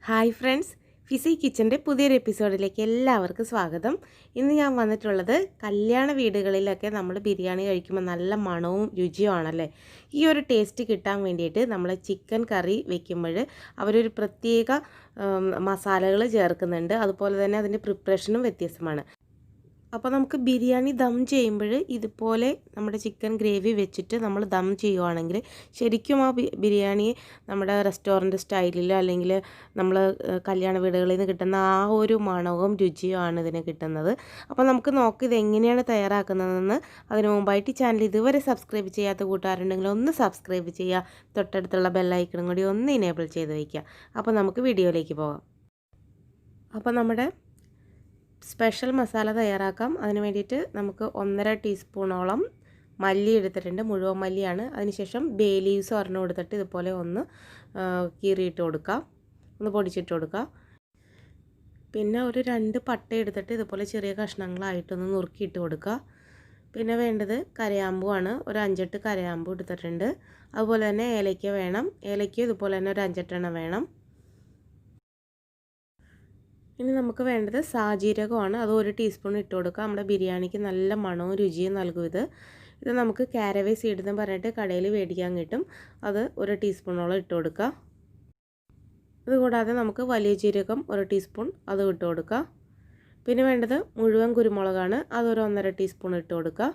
Hi friends, fizzy കിച്ചൻ്റെ പുതിയൊരു എപ്പിസോഡിലേക്ക് എല്ലാവർക്കും സ്വാഗതം. ഇന്ന് ഞാൻ വന്നിട്ടുള്ളത് കല്യാണ വീടുകളിലൊക്കെ നമ്മൾ ബിരിയാണി കഴിക്കുമ്പോൾ നല്ല മണവും രുചിയുമാണല്ലേ. ഈ ഒരു ടേസ്റ്റ് കിട്ടാൻ വേണ്ടിയിട്ട് നമ്മൾ ചിക്കൻ കറി വെക്കുമ്പോൾ അവരൊരു പ്രത്യേക മസാലകൾ ചേർക്കുന്നുണ്ട്. അതുപോലെ തന്നെ അതിൻ്റെ പ്രിപ്പറേഷനും വ്യത്യസ്തമാണ്. അപ്പോൾ നമുക്ക് ബിരിയാണി ദം ചെയ്യുമ്പോൾ ഇതുപോലെ നമ്മുടെ ചിക്കൻ ഗ്രേവി വെച്ചിട്ട് നമ്മൾ ദം ചെയ്യുവാണെങ്കിൽ ശരിക്കും ആ ബിരിയാണി നമ്മുടെ റെസ്റ്റോറൻറ്റ് സ്റ്റൈലിലോ അല്ലെങ്കിൽ നമ്മൾ കല്യാണ വീടുകളിൽ നിന്ന് കിട്ടുന്ന ആ ഒരു മണവും രുചിയുമാണ് ഇതിന് കിട്ടുന്നത്. അപ്പോൾ നമുക്ക് നോക്കി ഇതെങ്ങനെയാണ് തയ്യാറാക്കുന്നതെന്ന്. അതിന് മുമ്പായിട്ട് ഈ ചാനൽ ഇതുവരെ സബ്സ്ക്രൈബ് ചെയ്യാത്ത കൂട്ടുകാരുണ്ടെങ്കിൽ ഒന്ന് സബ്സ്ക്രൈബ് ചെയ്യുക, തൊട്ടടുത്തുള്ള ബെല്ലൈക്കണും കൂടി ഒന്ന് ഇനേബിൾ ചെയ്ത് വയ്ക്കുക. അപ്പോൾ നമുക്ക് വീഡിയോയിലേക്ക് പോകാം. അപ്പോൾ നമ്മുടെ സ്പെഷ്യൽ മസാല തയ്യാറാക്കാം. അതിന് വേണ്ടിയിട്ട് നമുക്ക് 1.5 ടീസ്പൂണോളം മല്ലി എടുത്തിട്ടുണ്ട്, മുഴുവൻ മല്ലിയാണ്. അതിനുശേഷം ബേ ലീവ്സ് ഒരെണ്ണം എടുത്തിട്ട് ഇതുപോലെ ഒന്ന് കീറിയിട്ട് കൊടുക്കാം, ഒന്ന് പൊടിച്ചിട്ട് കൊടുക്കാം. പിന്നെ ഒരു 2 പട്ട എടുത്തിട്ട് ഇതുപോലെ ചെറിയ കഷ്ണങ്ങളായിട്ടൊന്ന് നുറുക്കിയിട്ട് കൊടുക്കുക. പിന്നെ വേണ്ടത് കരയാമ്പുമാണ്. ഒരു 5-8 കരയാമ്പു എടുത്തിട്ടുണ്ട്. അതുപോലെ തന്നെ ഏലയ്ക്ക വേണം. ഏലയ്ക്ക ഇതുപോലെ തന്നെ ഒരു 5-8 വേണം. ഇനി നമുക്ക് വേണ്ടത് സാജീരകമാണ്. അത് 1 ടീസ്പൂൺ ഇട്ട് കൊടുക്കുക. നമ്മുടെ ബിരിയാണിക്ക് നല്ല മണവും രുചിയും നൽകും ഇത് നമുക്ക് കാരവേ സീഡ് എന്ന് പറഞ്ഞിട്ട് കടയിൽ മേടിക്കാൻ കിട്ടും. അത് 1 ടീസ്പൂണോളം ഇട്ട് കൊടുക്കുക. അതുകൂടാതെ നമുക്ക് വലിയ ജീരകം 1 ടീസ്പൂൺ അത് ഇട്ട് കൊടുക്കുക. പിന്നെ വേണ്ടത് മുഴുവൻ കുരുമുളകാണ്. അതൊരു 1.5 ടീസ്പൂൺ ഇട്ട് കൊടുക്കുക.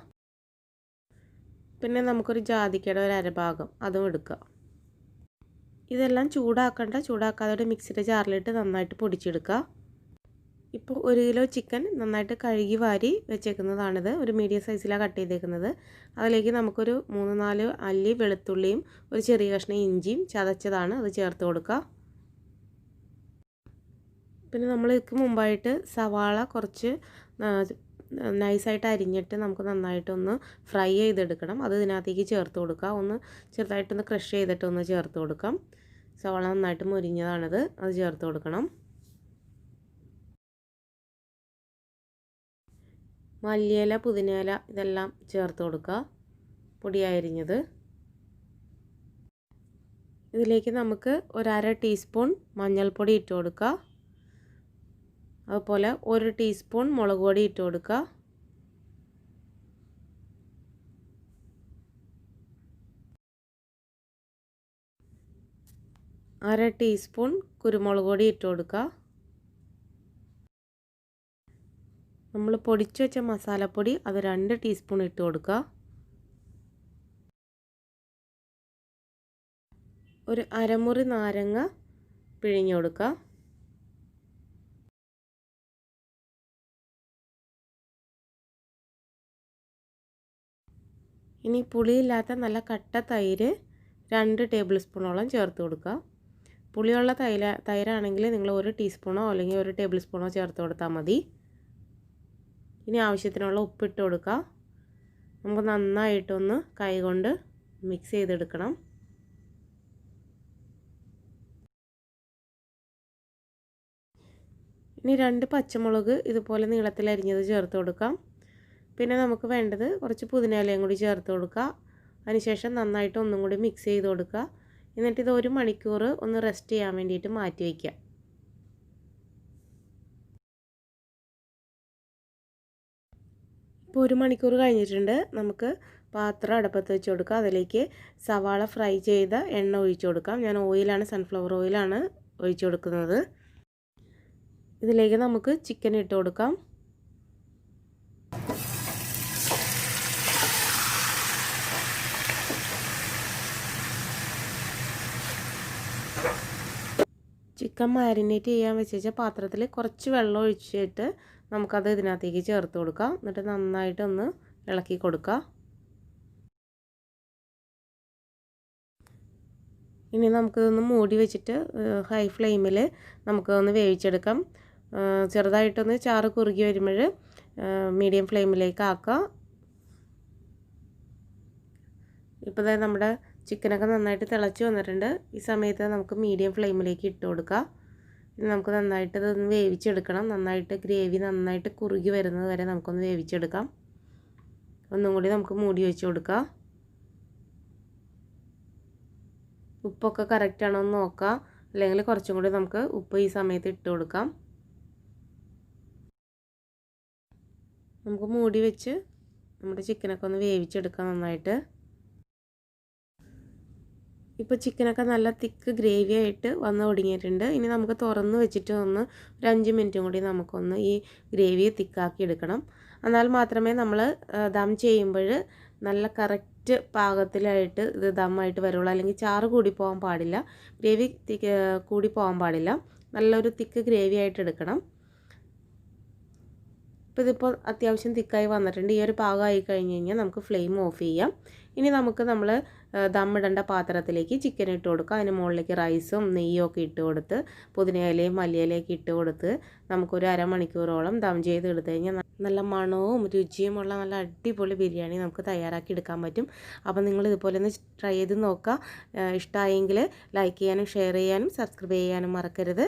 പിന്നെ നമുക്കൊരു ജാതിക്കയുടെ ഒരു അരഭാഗം അതും എടുക്കുക. ഇതെല്ലാം ചൂടാക്കാതെ ഒരു മിക്സിയുടെ ജാറിലിട്ട് നന്നായിട്ട് പൊടിച്ചെടുക്കുക. ഇപ്പോൾ 1 കിലോ ചിക്കൻ നന്നായിട്ട് കഴുകി വാരി വെച്ചേക്കുന്നതാണിത്. ഒരു മീഡിയം സൈസിലാണ് കട്ട് ചെയ്തേക്കുന്നത്. അതിലേക്ക് നമുക്കൊരു 3-4 അല്ലി വെളുത്തുള്ളിയും ഒരു ചെറിയ കഷ്ണം ഇഞ്ചിയും ചതച്ചതാണ് അത് ചേർത്ത് കൊടുക്കുക. പിന്നെ നമ്മൾ ഇതിക്ക് മുമ്പായിട്ട് സവാള കുറച്ച് നൈസായിട്ട് അരിഞ്ഞിട്ട് നമുക്ക് നന്നായിട്ടൊന്ന് ഫ്രൈ ചെയ്തെടുക്കണം. അത് ഇതിനകത്തേക്ക് ചേർത്ത് കൊടുക്കുക. ഒന്ന് ചെറുതായിട്ടൊന്ന് ക്രഷ് ചെയ്തിട്ടൊന്ന് ചേർത്ത് കൊടുക്കാം. സവാള നന്നായിട്ട് മുരിഞ്ഞതാണിത്, അത് ചേർത്ത് കൊടുക്കണം. മല്ലിയില, പുതിനയില ഇതെല്ലാം ചേർത്ത് കൊടുക്കുക, പൊടിയായി അരിഞ്ഞത്. ഇതിലേക്ക് നമുക്ക് 1/2 ടീസ്പൂൺ മഞ്ഞൾപ്പൊടി ഇട്ട് കൊടുക്കുക. അതുപോലെ 1 ടീസ്പൂൺ മുളക് പൊടി ഇട്ട് കൊടുക്കുക. അര ടീസ്പൂൺ കുരുമുളക് പൊടി ഇട്ട് കൊടുക്കുക. നമ്മൾ പൊടിച്ചു വെച്ച മസാലപ്പൊടി അത് 2 ടീസ്പൂൺ ഇട്ട് കൊടുക്കുക. ഒരു അരമുറി നാരങ്ങ പിഴിഞ്ഞു കൊടുക്കുക. ഇനി പുളിയില്ലാത്ത നല്ല കട്ട തൈര് 2 ടേബിൾ സ്പൂണോളം ചേർത്ത് കൊടുക്കുക. പുളിയുള്ള തൈരാണെങ്കിൽ നിങ്ങൾ 1 ടീസ്പൂണോ അല്ലെങ്കിൽ 1 ടേബിൾ സ്പൂണോ ചേർത്ത് കൊടുത്താൽ മതി. ഇനി ആവശ്യത്തിനുള്ള ഉപ്പിട്ട് കൊടുക്കുക. നമുക്ക് നന്നായിട്ടൊന്ന് കൈകൊണ്ട് മിക്സ് ചെയ്തെടുക്കണം. ഇനി 2 പച്ചമുളക് ഇതുപോലെ നീളത്തിൽ അരിഞ്ഞത് ചേർത്ത് കൊടുക്കാം. പിന്നെ നമുക്ക് വേണ്ടത് കുറച്ച് പുതിനയിലയും കൂടി ചേർത്ത് കൊടുക്കുക. അതിനുശേഷം നന്നായിട്ട് ഒന്നും കൂടി മിക്സ് ചെയ്ത് കൊടുക്കുക. എന്നിട്ട് ഇത് 1 മണിക്കൂർ ഒന്ന് റെസ്റ്റ് ചെയ്യാൻ വേണ്ടിയിട്ട് മാറ്റി വയ്ക്കുക. ഇപ്പോൾ 1 മണിക്കൂർ കഴിഞ്ഞിട്ടുണ്ട്. നമുക്ക് പാത്രം അടുപ്പത്ത് വെച്ച് കൊടുക്കുക. അതിലേക്ക് സവാള ഫ്രൈ ചെയ്ത എണ്ണ ഒഴിച്ചു കൊടുക്കാം. ഞാൻ ഓയിലാണ്, സൺഫ്ലവർ ഓയിലാണ് ഒഴിച്ചു കൊടുക്കുന്നത്. ഇതിലേക്ക് നമുക്ക് ചിക്കൻ ഇട്ട് കൊടുക്കാം. ചിക്കൻ മാരിനേറ്റ് ചെയ്യാൻ വെച്ച പാത്രത്തിൽ കുറച്ച് വെള്ളം ഒഴിച്ചിട്ട് നമുക്കത് ഇതിനകത്തേക്ക് ചേർത്ത് കൊടുക്കാം. എന്നിട്ട് നന്നായിട്ടൊന്ന് ഇളക്കി കൊടുക്കുക. ഇനി നമുക്കിതൊന്ന് മൂടി വെച്ചിട്ട് ഹൈ ഫ്ലെയിമിൽ നമുക്കൊന്ന് വേവിച്ചെടുക്കാം. ചെറുതായിട്ടൊന്ന് ചാറ് കുറുകി വരുമ്പോൾ മീഡിയം ഫ്ലെയിമിലേക്ക് ആക്കുക. ഇപ്പോൾ നമ്മുടെ ചിക്കനൊക്കെ നന്നായിട്ട് തിളച്ച് വന്നിട്ടുണ്ട്. ഈ സമയത്ത് നമുക്ക് മീഡിയം ഫ്ലെയിമിലേക്ക് ഇട്ട് കൊടുക്കുക. ഇനി നമുക്ക് നന്നായിട്ട് ഇതൊന്ന് വേവിച്ചെടുക്കണം. നന്നായിട്ട് ഗ്രേവി നന്നായിട്ട് കുറുകി വരുന്നത് വരെ നമുക്കൊന്ന് വേവിച്ചെടുക്കാം. ഒന്നും കൂടി നമുക്ക് മൂടി വെച്ച് കൊടുക്കാം. ഉപ്പൊക്കെ കറക്റ്റാണോ എന്ന് നോക്കുക. അല്ലെങ്കിൽ കുറച്ചും കൂടി നമുക്ക് ഉപ്പ് ഈ സമയത്ത് ഇട്ട് കൊടുക്കാം. നമുക്ക് മൂടി വെച്ച് നമ്മുടെ ചിക്കനൊക്കെ ഒന്ന് വേവിച്ചെടുക്കാം നന്നായിട്ട്. ഇപ്പോൾ ചിക്കനൊക്കെ നല്ല തിക്ക് ഗ്രേവി ആയിട്ട് വന്ന് ഒടുങ്ങിയിട്ടുണ്ട്. ഇനി നമുക്ക് തുറന്ന് വെച്ചിട്ട് ഒരു 5 മിനിറ്റും കൂടി നമുക്കൊന്ന് ഈ ഗ്രേവി തിക്കാക്കി എടുക്കണം. എന്നാൽ മാത്രമേ നമ്മൾ ദം ചെയ്യുമ്പോൾ നല്ല കറക്റ്റ് പാകത്തിലായിട്ട് ഇത് ദമ്മായിട്ട് വരുള്ളൂ. അല്ലെങ്കിൽ ചാറ് കൂടി പോകാൻ പാടില്ല, ഗ്രേവി കൂടി പോകാൻ പാടില്ല. നല്ലൊരു തിക്ക് ഗ്രേവി ആയിട്ട് എടുക്കണം. ഇപ്പോൾ ഇതിപ്പോൾ അത്യാവശ്യം തിക്കായി വന്നിട്ടുണ്ട്. ഈ ഒരു പാകമായി കഴിഞ്ഞ് കഴിഞ്ഞാൽ നമുക്ക് ഫ്ലെയിം ഓഫ് ചെയ്യാം. ഇനി നമുക്ക് നമ്മൾ ദമ്മിടേണ്ട പാത്രത്തിലേക്ക് ചിക്കൻ ഇട്ട് കൊടുക്കുക. അതിന് മുകളിലേക്ക് റൈസും നെയ്യും ഒക്കെ ഇട്ട് കൊടുത്ത് പുതിനയിലയും മല്ലിയിലയൊക്കെ ഇട്ട് കൊടുത്ത് നമുക്കൊരു അരമണിക്കൂറോളം ദം ചെയ്ത് എടുത്തു കഴിഞ്ഞാൽ നല്ല മണവും രുചിയുമുള്ള നല്ല അടിപൊളി ബിരിയാണി നമുക്ക് തയ്യാറാക്കി എടുക്കാൻ പറ്റും. അപ്പോൾ നിങ്ങൾ ഇതുപോലെ ഒന്ന് ട്രൈ ചെയ്ത് നോക്കുക. ഇഷ്ടമായെങ്കിൽ ലൈക്ക് ചെയ്യാനും ഷെയർ ചെയ്യാനും സബ്സ്ക്രൈബ് ചെയ്യാനും മറക്കരുത്.